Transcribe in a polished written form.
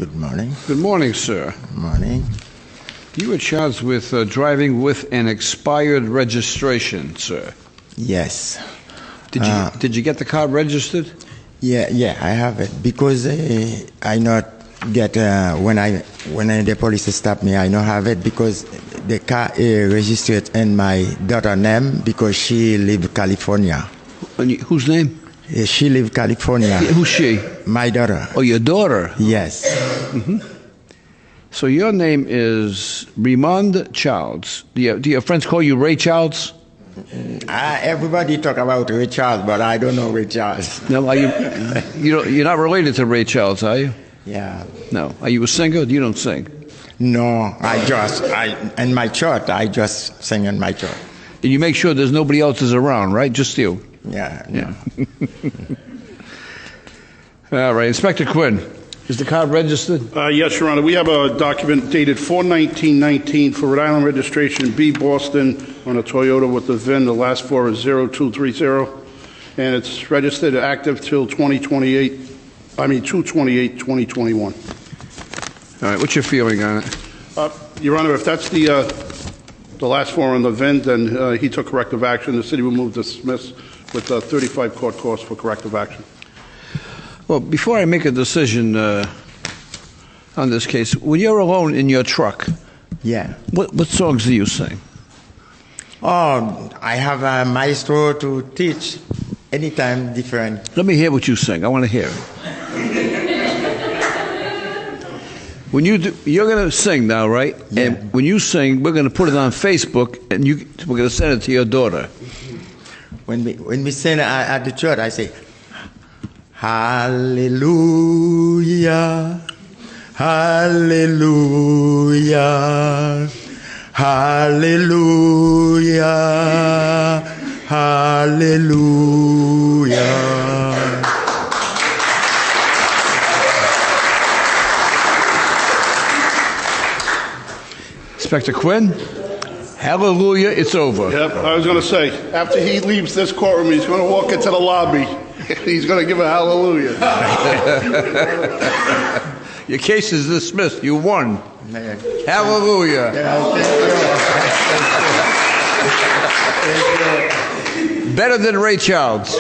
Good morning. Good morning, sir. Morning. You were charged with driving with an expired registration, sir. Yes. Did you get the car registered? Yeah, I have it because I not get when the police stop me. I not have it because the car registered in my daughter's name because she live California. And whose name? She live California. Who's she? My daughter. Oh, your daughter. Yes. Mm-hmm. So your name is Raymond Childs. Do your friends call you Ray Childs? Everybody talk about Ray Charles, but I don't know Ray Charles. No, are you? You're not related to Ray Childs, are you? Yeah. No. Are you a singer? You don't sing. No, in my church, I just sing in my church. And you make sure there's nobody else is around, right? Just you. Yeah. Yeah. All right, Inspector Quinn, is the car registered? Yes, Your Honor. We have a document dated 4/19/19 for Rhode Island registration B Boston on a Toyota with the VIN. The last four is 0230, and it's registered active till 2/28/2021. All right, what's your feeling on it? Your Honor, if that's the last four on the VIN, then he took corrective action. The city will move to dismiss with 35 court costs for corrective action. Well, before I make a decision on this case, when you're alone in your truck, Yeah. what songs do you sing? Oh, I have a maestro to teach anytime different. Let me hear what you sing. I want to hear it. When you're going to sing now, right? Yeah. And when you sing, we're going to put it on Facebook, and we're going to send it to your daughter. When we sing at the church, I say, Hallelujah, Hallelujah, Hallelujah, Hallelujah. Inspector Quinn, hallelujah, it's over. Yep, I was going to say, after he leaves this courtroom, he's going to walk into the lobby. He's going to give a hallelujah. Your case is dismissed. You won. Man. Hallelujah. Thank you. Better than Ray Childs.